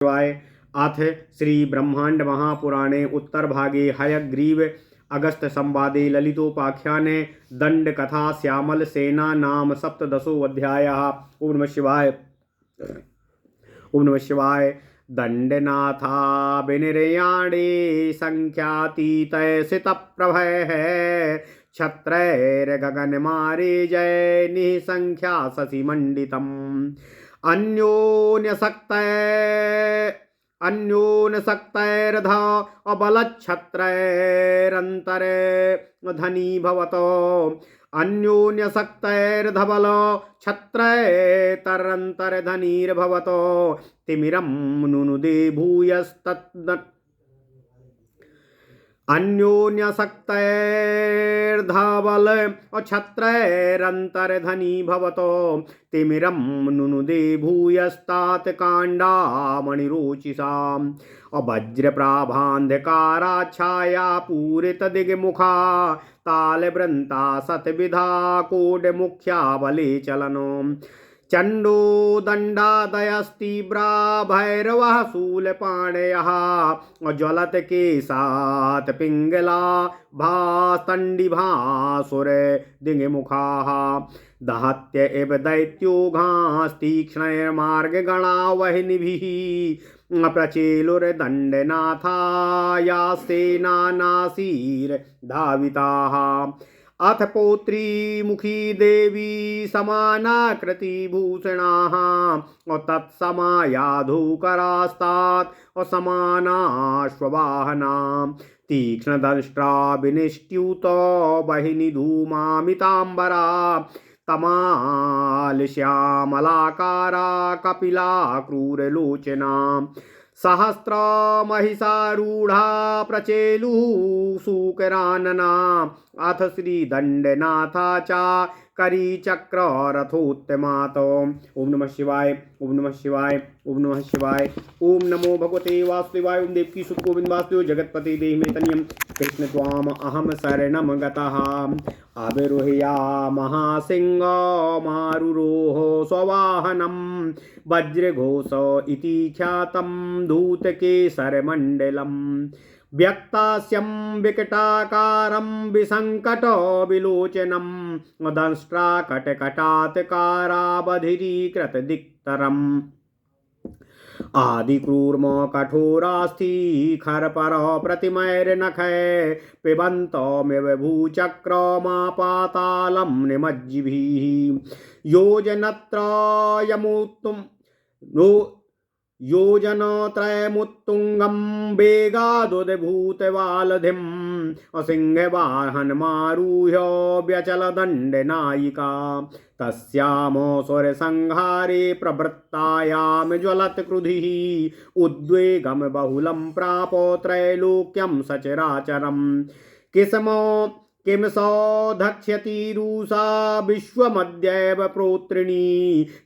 शिवाय। अथ श्री ब्रह्मांड महापुराणे उत्तर भागे हयग्रीव अगस्त संवादे ललितोपाख्याने दंड कथा श्यामल सेना नाम सप्तदशोऽध्यायः। ओम नमः शिवाय। ओम नमः शिवाय। दंडनाथा विनिर्याणे संख्यातीतय सितप्रभः छत्रैर्गगनमारे जय निसंख्या शशिमण्डितम् अन्योन्यसक्तैर्धा अबलच्छत्रैरन्तरे धनी भवतो अन्योन्यसक्तैर्धबल छत्रैतरन्तर्धनीर्भवतो तिमिरं नुनुदे भूयस्तत् अन्योन्यसक्तैर्धबल छत्रैरन्तर्धनी भवतो तिमिरं नुनुदे भूयस्तात् काण्डामणिरोचिषाम् वज्रप्राभान्धकाराच्छाया पूरितदिग्मुखा तालवृन्ता शतविधा कोडमुख्या बले चलनो चण्डो दण्डादयस्तीव्रा भैरवः शूलपाणयः ज्वलत्केशात् पिङ्गला भास्तण्डिभासुर दिङ्मुखाः दहत्य इव दैत्योघास्तीक्ष्णैर्मार्गगणा वह्निभिः प्रचेलुर्दण्डनाथायास्ते नानासीर्धाविताः अथ पौत्री मुखी देवी समानाकृतिभूषणाः तत्समायाधूकरास्तात् समानाश्ववाहना तीक्ष्णदंष्ट्रा विनिष्ट्यूतो बहिनी धूमामिताम्बरा तमालश्यामलाकारा कपिला क्रूरलोचना सहस्रमहिषारूढ़ा प्रचेलुः शूकरानना अथ श्रीदण्डनाथा च करीचक्ररथोत्तमात्। ओम नमः शिवाय। ओम नमः शिवाय। ओम नमः शिवाय। ओम नमो भगवते वासुदेवाय। ओम देवकी सुत गोविंद वासुदेव जगत्पते देहि मे तन्यं कृष्ण त्वाम अहम शरणं गतः आविरुह्या महासिंह मारुरोह स्ववाहनं वज्रघोष इति ख्यातं धूतकेसरमण्डलम् व्यक्तास्यं विकटाकारं विसङ्कट विलोचनं दंष्ट्राकटकटात्काराबधिरीकृतदिक्तरम् आदिक्रूर्म कठोरास्थि खरपर प्रतिमैर्नखै पिबन्तमिव भूचक्रमापातालं निमज्जिभिः योजनत्रयमुत्तुङ्गं वेगादुद्भूतवालधिं सिंहवाहनमारुह्य व्यचलदण्डनायिका तस्यामसुरसंहारे प्रवृत्तायां ज्वलत्क्रुधिः उद्वेगं बहुलं प्राप त्रैलोक्यं सचराचरम् किम सौधक्ष्यति रुषा विश्वमद्यैव प्रोत्रिणी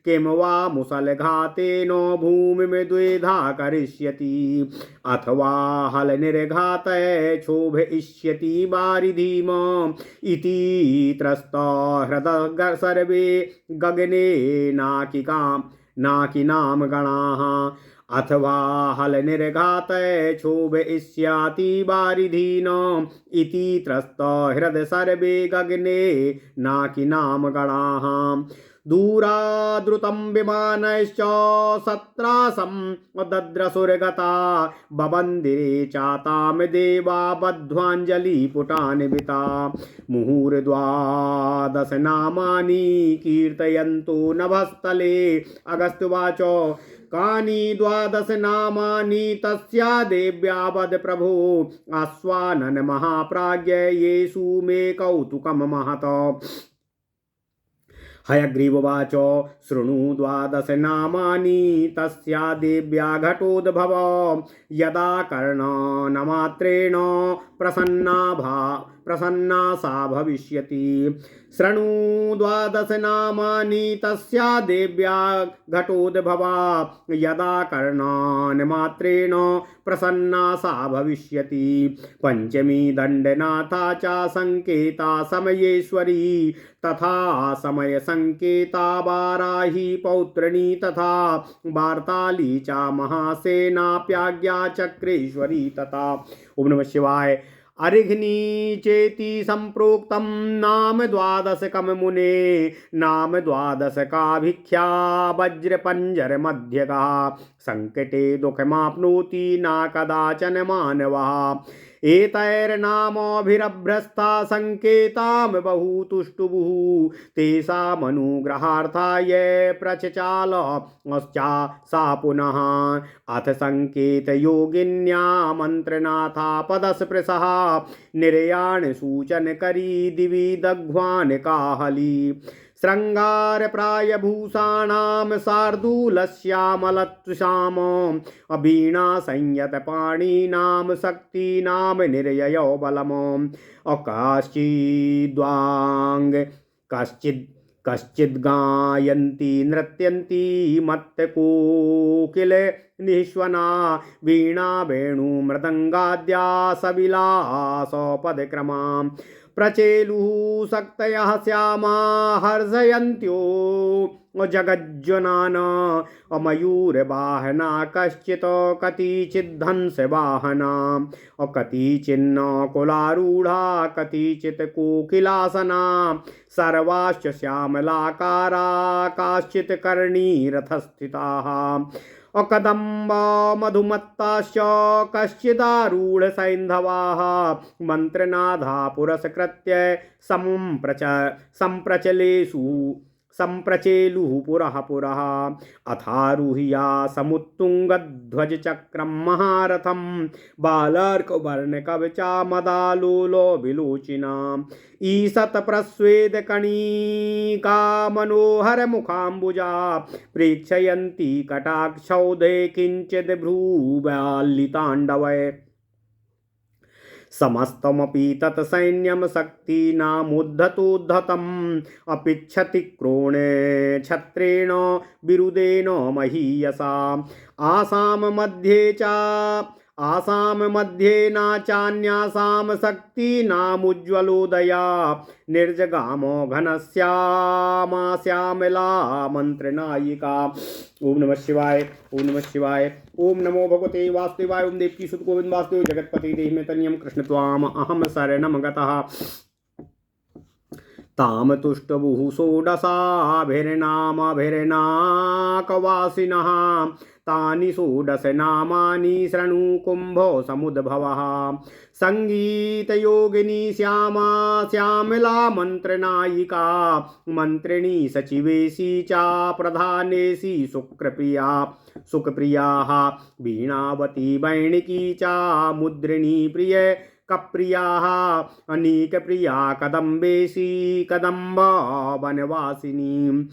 किम वा मुसलघातेन भूमिं द्वेधा करिष्यति अथवा हलनिर्घातै क्षोभयिष्यति वारिधिम इति त्रस्ता हृदः सर्वे गगने नाकिनाम गणाः अथवा हलनिर्घातै क्षोभयिष्यति वारिधीन इति त्रस्त हृदय सर्वे गगने नाकिनाम गणाः दूराद्रुतं विमानैश्च सत्रासं दद्रसुरगता बबन्दिरे चातां देवा बध्वाञ्जलिपुटान्विता मुहुर्द्वादशनामानि कीर्तयन्तो नभस्थले अगस्त्युवाच कानि द्वादशनामानि तस्या देव्या वद प्रभो आस्वानन महाप्राज्ञ येषु मे कौतुकं महत् हयग्रीववाच शृणु द्वादशनामानि तस्या देव्या घटोद्भव यदा कर्णनमात्रेण प्रसन्ना सा भविष्यति। शृणु द्वादश नामानि तस्या देव्या घटोद्भवा यदा कर्णान् मात्रेण प्रसन्ना सा भविष्यति। पंचमी दंडनाथा च संकेता समयेश्वरी तथा समय संकेता वाराही पौत्रिणी तथा वार्ताली च महासेनाप्याज्ञा चक्रेश्वरी तथा। ओम नमः शिवाय। अर्घ्नि चेति संप्रोक्तं नाम द्वादशकं मुने। नाम द्वादशकाभिख्या वज्रपंजर मध्यगा। संकटे दुःखमाप्नोति न कदाचन मानवः। एतैर्नामभिरभ्रस्ता संकेताम बहुतुष्टुभुः। तेषामनुग्रहार्थाय प्रचचाल सा पुनः। अथ संकेत योगिन्या मंत्रनाथा पदस्पृशः। निर्याण सूचन करी दिवि दग्ध्वान् काहली। श्रृंगार प्रायभूषाणां शार्दूलश्यामलत्वशाम। वीणा संयत पाणीनां शक्तीनां निर्ययो बलम्। अकाश्चिद्वांग कश्चिद् गायन्ति नृत्यन्ति मत्तकोकिल निःश्वना। वीणा वेणु मृदंगाद्या सविलासपदक्रमा। प्रचेलुः शक्तयः श्यामा हर्षयन्त्यो जगज्जनान्। मयूरवाहना कश्चित् कतिचिद्धंसवाहना। कतिचिन्न कुलारूढ़ा कतिचित् कोकिलासना। सर्वाश्च श्यामलाकारा काश्चित् कर्णीरथस्थिताः। कदम्ब मधुमत्ताश्च कश्चिदारूढ़ सैन्धवाः। मंत्रनाधा पुरस्कृत्य संप्रचेलुः पुरः पुरः। अथारुह्या समुत्तुंगध्वजचक्रं महारथं। बालार्कवर्णकवचा मदालोलो विलोचिना। ईशत प्रस्वेद कणिका मनोहर मुखाम्बुजा। प्रेक्षयन्ती कटाक्षौदे किंचिद भ्रूवाल्लिताण्डवै। समस्तमपि तत्सैन्यं शक्तिनामुद्धतोद्धतम्। अपिच्छति क्रोणे छत्रेण बिरुदेन महीयसा। आसाम मध्ये न चान्यासां शक्तीनामुज्ज्वलोदया। निर्जगामो घनश्यामा श्यामला मंत्रनायिका। ओम नमः शिवाय। ओम नमः शिवाय। ओम नमो भगवते वासुदेवाय। ओम देवकी सुत गोविंद वासुदेव जगत्पति देहि मे तन्यं कृष्ण त्वाम अहम शरणं गतः। ताम तुष्टभुः षोडशाभिर्नामभिर्नाकवासिनः। तानि षोडश नामानि शृणु कुम्भो समुद्भवः। संगीतयोगिनी श्यामा श्यामला मंत्रनायिका। मंत्रिणी सचिवेशी चा प्रधानेशी सुखप्रियाः। वीणावती वैणिकी चा मुद्रिणी प्रिय कप्रियाः। अनीकप्रिया कदम्बेशी कदम्ब वनवासिनी।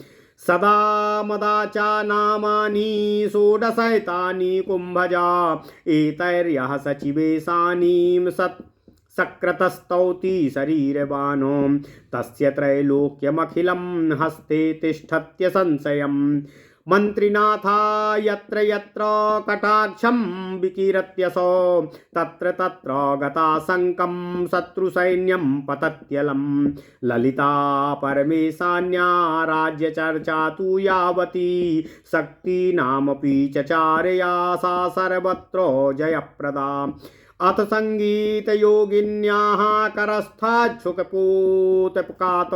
सदा मदा च नामानि षोडशैतानि कुम्भजा। एतैर्यः सचिवेशानीं सक्रतस्तौति शरीरवानो। तस्य त्रैलोक्यमखिलं हस्ते तिष्ठत्य संशयम्। मंत्रिनाथा यत्र यत्र कटाक्षं विकीरत्यसो। तत्र तत्र गताशङ्कं शत्रुसैन्यं पतत्यलं। ललिता परमेशान्या राज्यचर्चा तु यावती। शक्तीनामपि चचारया सा सर्वत्र जयप्रदा। अथ संगीतयोगिन्याः करस्थाच्छुकपोतपकात।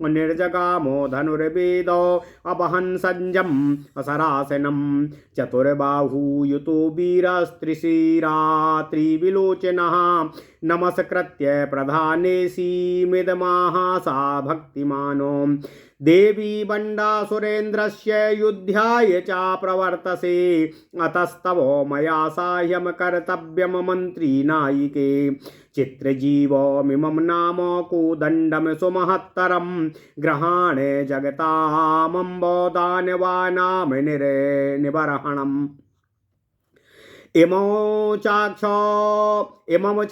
निर्जगामो धनुर्वेदो अवहन् सञ्जम् असरासनं। चतुर्बाहुयुतो वीरस्त्रिशिरा त्रिविलोचनः। नमस्कृत्य प्रधानेशीमिदमाह सा भक्तिमानो। देवी बण्डासुरेन्द्रस्य युद्धाय च प्रवर्तसे। अतस्तव मया साह्यं कर्तव्यं मन्त्रीनायिके। चित्रजीवमिमं नाम कोदण्डं सुमहत्तरं। ग्रहाणे जगतामम्ब दानवानां निबर्हणम्। इमं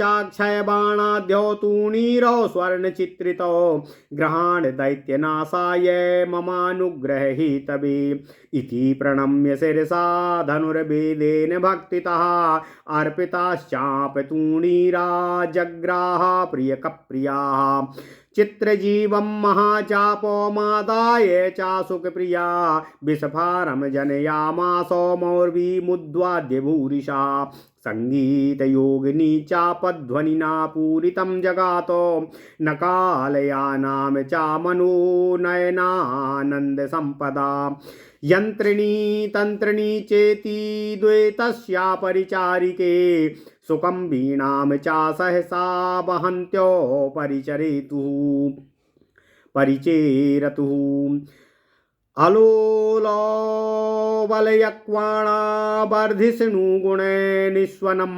चाक्षय बाणाद्यो तूणीरो स्वर्णचित्रितो ग्रहाण दैत्यनाशाय ममानुग्रहीतवे इति प्रणम्य शिरसा धनुर्वेदेन भक्तितः अर्पिताश्चापतूणीरा जग्राह प्रियकप्रियाः चित्रजीवं महाचापमादाय चाशुकप्रिया विषफारं जनयामासो मौर्वीमुद्वाद्य भूरिशा संगीतयोगिनी चापध्वनिना पूरितं जगातो नकालयानां च मनोनयनानन्दसम्पदा यंत्रिणी तंत्रिणी चेति द्वैतस्या परिचारिके सुखं वीणां च सहसा वहन्त्यो परिचेरतुः अलोलोबलयक्वाणा वर्धिष्णुगुणे निस्वनं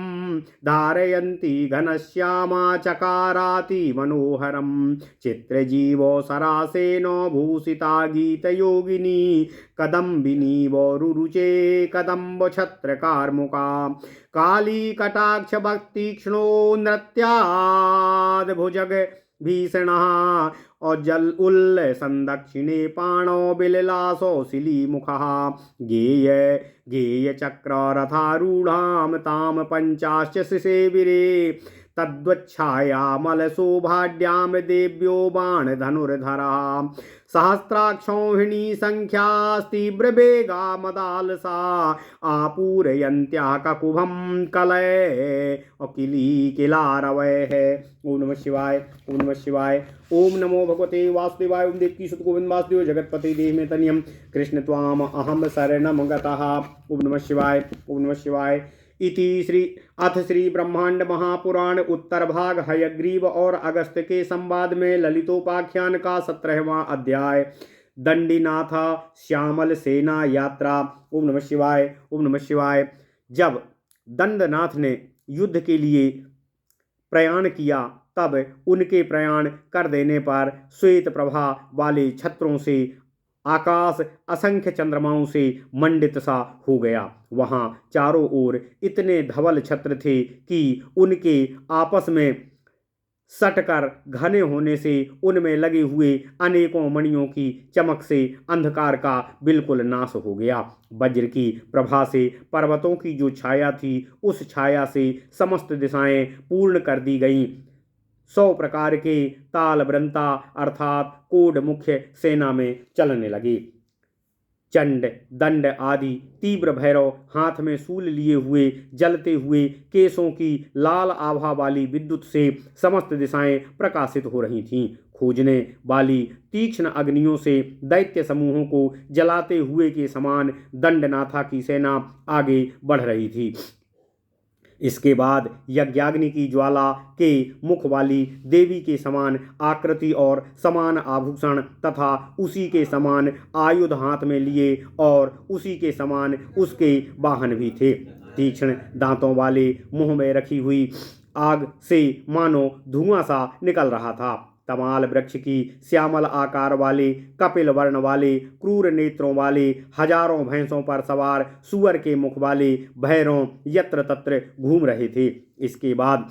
धारयन्ती घनश्यामा चकाराति मनोहरं चित्रजीवो सरासेनो भूषिता गीतयोगिनी कदम्बिनी वरुरुचे कदम्ब छत्रकार्मुका काली कटाक्ष भक्तीक्ष्णो नृत्याद् भुजग भीषणः औज्जल संदक्षिणे पाणो बिललासो शिलीमुखः गेय गेय चक्र रथारूढ़ां ताम पंचाश्च शिसेविरे तद्वच्छायामलशोभाढ्यां देव्यो बाणधनुर्धरः सहस्राक्षौहिणी संख्यास्तीव्रवेगा मदालसा आपूरयन्त्याः ककुभं कलये अकिलीकिलारवैः। ओम नमः शिवाय, ओम नमः शिवाय, ओम नमो भगवते वासुदेवाय। ओम देवकी सुत गोविंद वासुदेव जगतपति देह तनियम कृष्ण त्वाम अहम शरणम गतः। ओम नमः शिवाय, ओम नमः शिवाय। इति श्री ब्रह्मांड महापुराण उत्तर भाग हयग्रीव और अगस्त के संवाद में ललितोपाख्यान का 17वां अध्याय दंडीनाथ श्यामल सेना यात्रा। ओम नमः शिवाय, ओम नमः शिवाय। जब दंडनाथ ने युद्ध के लिए प्रयाण किया तब उनके प्रयाण कर देने पर श्वेत प्रभा वाले छत्रों से आकाश असंख्य चंद्रमाओं से मंडित सा हो गया। वहाँ चारों ओर इतने धवल छत्र थे कि उनके आपस में सटकर घने होने से उनमें लगे हुए अनेकों मणियों की चमक से अंधकार का बिल्कुल नाश हो गया। वज्र की प्रभा से पर्वतों की जो छाया थी उस छाया से समस्त दिशाएं पूर्ण कर दी गईं। 100 प्रकार के ताल ब्रंता अर्थात कोड मुख्य सेना में चलने लगे। चंड दंड आदि तीव्र भैरव हाथ में शूल लिए हुए जलते हुए केसों की लाल आभा वाली विद्युत से समस्त दिशाएं प्रकाशित हो रही थीं। खोजने वाली तीक्ष्ण अग्नियों से दैत्य समूहों को जलाते हुए के समान दंडनाथा की सेना आगे बढ़ रही थी। इसके बाद यज्ञाग्नि की ज्वाला के मुख वाली देवी के समान आकृति और समान आभूषण तथा उसी के समान आयुध हाथ में लिए और उसी के समान उसके वाहन भी थे। तीक्ष्ण दांतों वाले मुंह में रखी हुई आग से मानो धुआं सा निकल रहा था। तमाल वृक्ष की श्यामल आकार वाले कपिल वर्ण वाले क्रूर नेत्रों वाले हजारों भैंसों पर सवार सुअर के मुख वाले भैरों यत्र तत्र घूम रहे थे। इसके बाद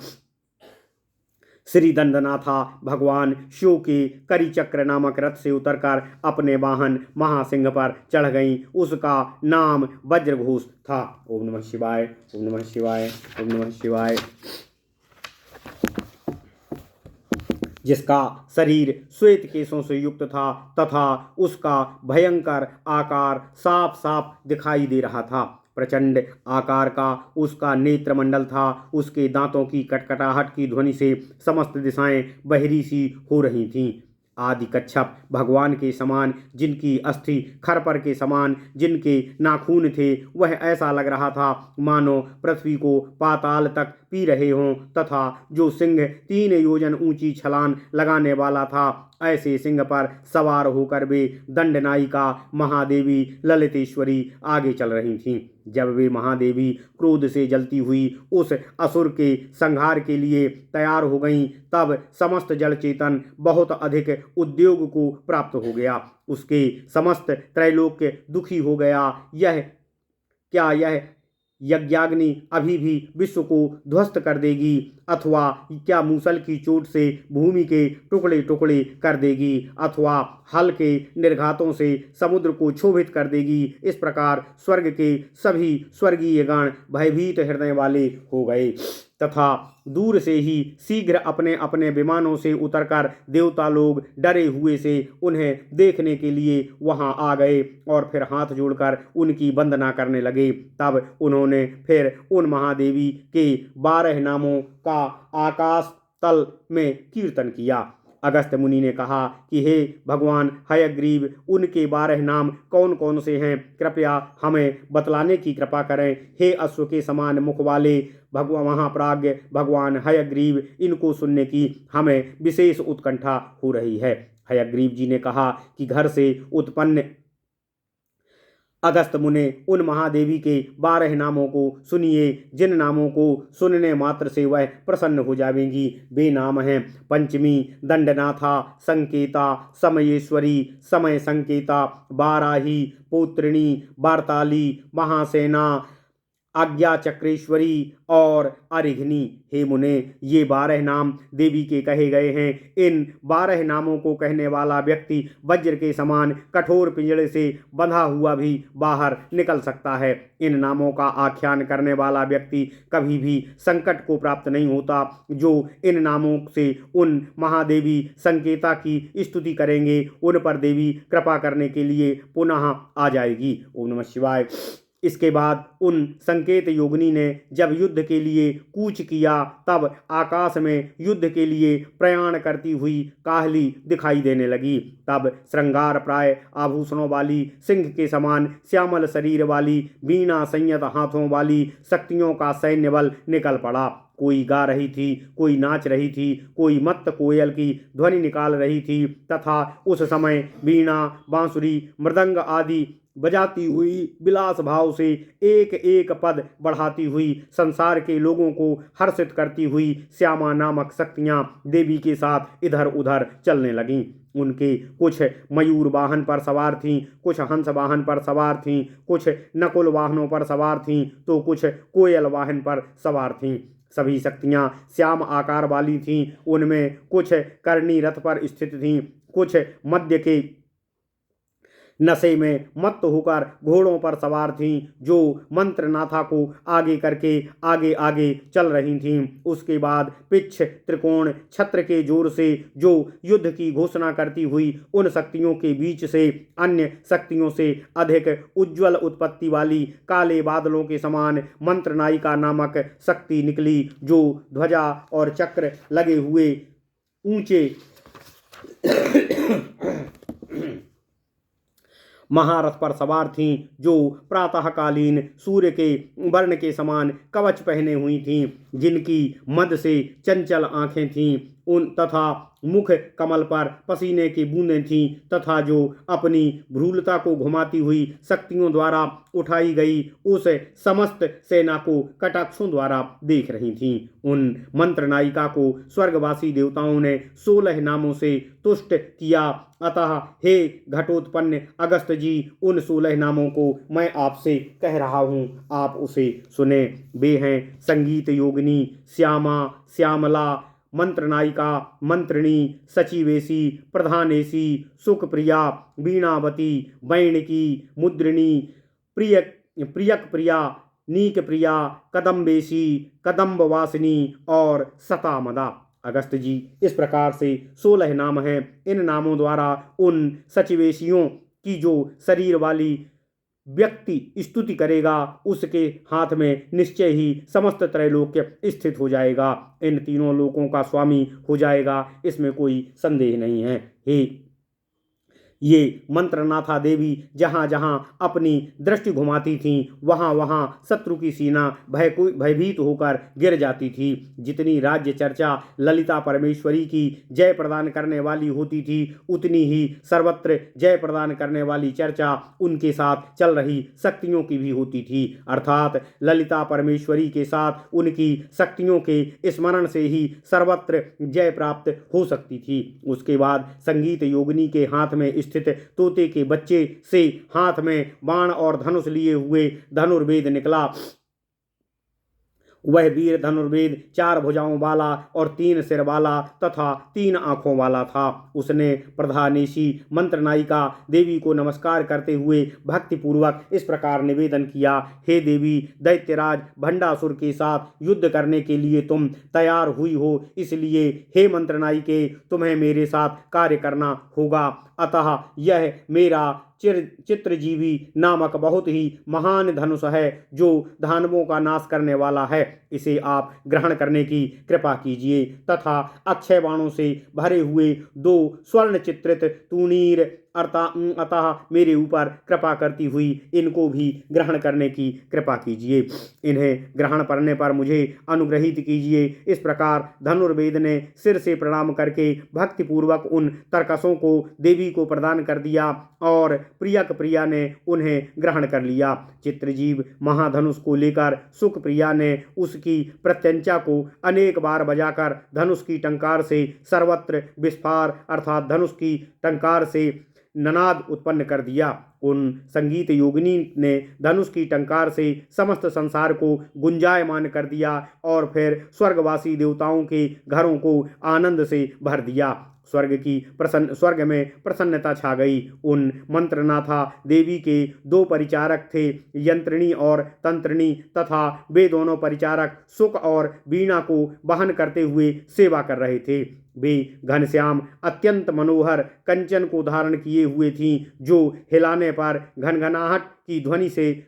श्री दंडनाथा भगवान शिव के करिचक्र नामक रथ से उतरकर अपने वाहन महासिंह पर चढ़ गईं। उसका नाम वज्रघोष था। ओम नमः शिवाय, ओम नमः शिवाय, ओम नमः शिवाय। जिसका शरीर श्वेत केशों से युक्त था तथा उसका भयंकर आकार साफ साफ दिखाई दे रहा था। प्रचंड आकार का उसका नेत्रमंडल था। उसके दांतों की कटकटाहट की ध्वनि से समस्त दिशाएं बहरी सी हो रही थीं। आदि कच्छप भगवान के समान, जिनकी अस्थि खरपर के समान जिनके नाखून थे, वह ऐसा लग रहा था मानो पृथ्वी को पाताल तक पी रहे हों, तथा जो सिंह 3 योजन ऊंची छलांग लगाने वाला था, ऐसे सिंह पर सवार होकर वे दंडनायिका महादेवी ललितेश्वरी आगे चल रही थीं। जब वे महादेवी क्रोध से जलती हुई उस असुर के संहार के लिए तैयार हो गईं, तब समस्त जड़ चेतन बहुत अधिक उद्योग को प्राप्त हो गया। उसके समस्त त्रैलोक्य दुखी हो गया। यज्ञाग्नि अभी भी विश्व को ध्वस्त कर देगी, अथवा क्या मूसल की चोट से भूमि के टुकड़े टुकड़े कर देगी, अथवा हल के निर्घातों से समुद्र को क्षोभित कर देगी। इस प्रकार स्वर्ग के सभी स्वर्गीय गण भयभीत हृदय वाले हो गए तथा दूर से ही शीघ्र अपने अपने विमानों से उतरकर देवता लोग डरे हुए से उन्हें देखने के लिए वहां आ गए और फिर हाथ जोड़कर उनकी वंदना करने लगे। तब उन्होंने फिर उन महादेवी के 12 नामों का आकाश तल में कीर्तन किया। अगस्त्य मुनि ने कहा कि हे भगवान हयग्रीव, उनके 12 नाम कौन कौन से हैं, कृपया हमें बतलाने की कृपा करें। हे अश्व के समान मुख वाले भगवान महाप्राज्ञ भगवान हयग्रीव, इनको सुनने की हमें विशेष उत्कंठा हो रही है। हयग्रीव जी ने कहा कि घर से उत्पन्न अगस्त मुने उन महादेवी के 12 नामों को सुनिए, जिन नामों को सुनने मात्र से वह प्रसन्न हो जाएंगी। वे नाम हैं पंचमी, दंडनाथा, संकेता, समयेश्वरी, समय संकेता, बाराही, पुत्रिणी, वार्ताली, महासेना, आज्ञा चक्रेश्वरी और अरिघ्नी। हे मुने, ये 12 नाम देवी के कहे गए हैं। इन 12 नामों को कहने वाला व्यक्ति वज्र के समान कठोर पिंजड़े से बंधा हुआ भी बाहर निकल सकता है। इन नामों का आख्यान करने वाला व्यक्ति कभी भी संकट को प्राप्त नहीं होता। जो इन नामों से उन महादेवी संकेता की स्तुति करेंगे, उन पर देवी कृपा करने के लिए पुनः आ जाएगी। ओम नमः शिवाय। इसके बाद उन संकेत योगिनी ने जब युद्ध के लिए कूच किया, तब आकाश में युद्ध के लिए प्रयाण करती हुई काहली दिखाई देने लगी। तब श्रृंगार प्राय आभूषणों वाली, सिंह के समान श्यामल शरीर वाली, वीणा संयत हाथों वाली शक्तियों का सैन्य बल निकल पड़ा। कोई गा रही थी, कोई नाच रही थी, कोई मत्त कोयल की ध्वनि निकाल रही थी तथा उस समय वीणा, बांसुरी, मृदंग आदि बजाती हुई विलास भाव से एक एक पद बढ़ाती हुई संसार के लोगों को हर्षित करती हुई श्यामा नामक शक्तियां देवी के साथ इधर उधर चलने लगीं। उनके कुछ मयूर वाहन पर सवार थीं, कुछ हंस वाहन पर सवार थीं, कुछ नकुल वाहनों पर सवार थीं, तो कुछ कोयल वाहन पर सवार थीं। सभी शक्तियां श्याम आकार वाली थीं। उनमें कुछ कर्णी रथ पर स्थित थीं, कुछ मध्य के नशे में मत्त होकर घोड़ों पर सवार थीं, जो मंत्रनाथा को आगे करके आगे आगे चल रही थीं। उसके बाद पिच्छ, त्रिकोण, छत्र के जोर से जो युद्ध की घोषणा करती हुई उन शक्तियों के बीच से अन्य शक्तियों से अधिक उज्ज्वल उत्पत्ति वाली काले बादलों के समान मंत्रनायिका नामक शक्ति निकली, जो ध्वजा और चक्र लगे हुए ऊंचे महारथ पर सवार थीं, जो प्रातःकालीन सूर्य के वर्ण के कवच कवच पहने हुई थीं, जिनकी मद से चंचल आंखें थीं, उन तथा मुख कमल पर पसीने की बूंदें थीं, तथा जो अपनी भ्रूलता को घुमाती हुई शक्तियों द्वारा उठाई गई उस समस्त सेना को कटाक्षों द्वारा देख रही थीं। उन मंत्र नायिका को स्वर्गवासी देवताओं ने 16 नामों से तुष्ट किया। अतः हे घटोत्पन्न अगस्त जी, उन 16 नामों को मैं आपसे कह रहा हूँ, आप उसे सुने। वे हैं संगीत योगिनी, श्यामा, श्यामला, मंत्रनायिका, मंत्रिणी, सचिवेशी, प्रधानेशी, सुखप्रिया, वीणावती, वैणिकी, मुद्रिणी, प्रियक प्रिया, नीक प्रिया, कदम्बेशी, कदम्बवासिनी और सतामदा। अगस्त जी, इस प्रकार से 16 नाम हैं। इन नामों द्वारा उन सचिवेशियों की जो शरीर वाली व्यक्ति स्तुति करेगा, उसके हाथ में निश्चय ही समस्त त्रैलोक्य स्थित हो जाएगा, इन तीनों लोकों का स्वामी हो जाएगा, इसमें कोई संदेह नहीं है। हे ये मंत्रनाथा देवी जहाँ जहाँ अपनी दृष्टि घुमाती थीं, वहाँ वहाँ शत्रु की सेना भयभीत होकर गिर जाती थी। जितनी राज्य चर्चा ललिता परमेश्वरी की जय प्रदान करने वाली होती थी, उतनी ही सर्वत्र जय प्रदान करने वाली चर्चा उनके साथ चल रही शक्तियों की भी होती थी। अर्थात ललिता परमेश्वरी के साथ उनकी शक्तियों के स्मरण से ही सर्वत्र जय प्राप्त हो सकती थी। उसके बाद संगीत योगिनी के हाथ में स्थित तोते के बच्चे से हाथ में बाण और धनुष लिए हुए धनुर्वेद निकला। वह वीर धनुर्वेद 4 भुजाओं वाला और 3 सिर वाला तथा 3 आँखों वाला था। उसने प्रधानेशी मंत्रनायिका देवी को नमस्कार करते हुए भक्तिपूर्वक इस प्रकार निवेदन किया, हे देवी, दैत्यराज भंडासुर के साथ युद्ध करने के लिए तुम तैयार हुई हो, इसलिए हे मंत्रनायिके, तुम्हें मेरे साथ कार्य करना होगा। अतः यह मेरा चित्रजीवी नामक बहुत ही महान धनुष है जो दानवों का नाश करने वाला है। इसे आप ग्रहण करने की कृपा कीजिए तथा अक्षय बाणों से भरे हुए 2 स्वर्ण चित्रित तूणीर अतः मेरे ऊपर कृपा करती हुई इनको भी ग्रहण करने की कृपा कीजिए। इन्हें ग्रहण करने पर मुझे अनुग्रहित कीजिए। इस प्रकार धनुर्वेद ने सिर से प्रणाम करके भक्तिपूर्वक उन तरकसों को देवी को प्रदान कर दिया और प्रिया ने उन्हें ग्रहण कर लिया। चित्रजीव महाधनुष को लेकर सुखप्रिया ने उसकी प्रत्यंचा को अनेक बार बजाकर धनुष की टंकार से सर्वत्र विस्फार अर्थात धनुष की टंकार से ननाद उत्पन्न कर दिया। उन संगीत योगिनी ने धनुष की टंकार से समस्त संसार को गुंजायमान कर दिया और फिर स्वर्गवासी देवताओं के घरों को आनंद से भर दिया। स्वर्ग में प्रसन्नता छा गई। उन मंत्रनाथा देवी के 2 परिचारक थे, यंत्रिणी और तंत्रिणी, तथा वे दोनों परिचारक सुख और वीणा को वहन करते हुए सेवा कर रहे थे। वे घनश्याम अत्यंत मनोहर कंचन को धारण किए हुए थीं, जो हिलाने पर घनघनाहट की ध्वनि से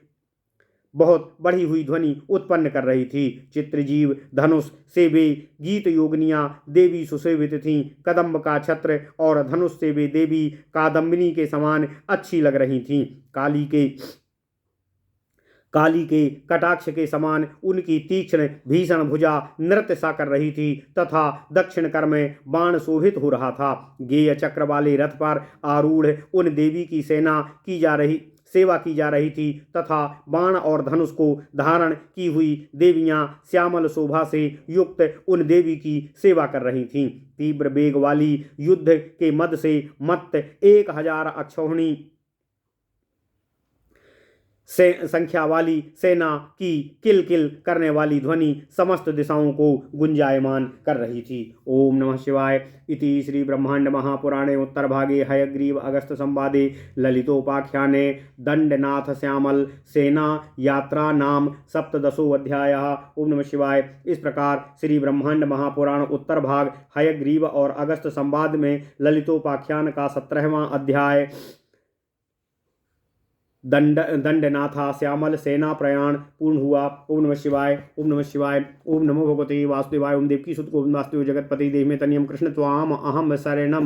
बहुत बढ़ी हुई ध्वनि उत्पन्न कर रही थी। चित्रजीव धनुष से वे गीत योगनियाँ देवी सुशोभित थीं। कदम्ब का छत्र और धनुष से वे देवी कादम्बिनी के समान अच्छी लग रही थीं। काली के कटाक्ष के समान उनकी तीक्ष्ण भीषण भुजा नृत्य सा कर रही थी तथा दक्षिण कर में बाण शोभित हो रहा था। गेय चक्र वाले रथ पर आरूढ़ उन देवी की सेवा की जा रही थी तथा बाण और धनुष को धारण की हुई देवियां श्यामल शोभा से युक्त उन देवी की सेवा कर रही थीं। तीव्र वेग वाली युद्ध के मद से मत्त 1000 अक्षौहिणी संख्या वाली सेना की किल किल करने वाली ध्वनि समस्त दिशाओं को गुंजायमान कर रही थी। ओम नमः शिवाय। इति श्री ब्रह्मांड महापुराणे उत्तर भागे हयग्रीव अगस्त संवादे ललितोपाख्याने दंडनाथ श्यामल सेना यात्रा नाम 17 अध्यायः। ओम नमः शिवाय। इस प्रकार श्री ब्रह्मांड महापुराण उत्तर भाग हयग्रीव और अगस्त संवाद में ललितोपाख्यान का 17वां अध्याय दंडनाथा श्यामल सेना प्रयाण पूर्ण हुआ। ओम नमः शिवाय। ओम नमः शिवाय। ओम नमो भगवते वासुदेवाय। ओम देवकी सुत गोविंद वासुदेव जगतपति देव में तनियम कृष्ण त्वाम अहम शरणम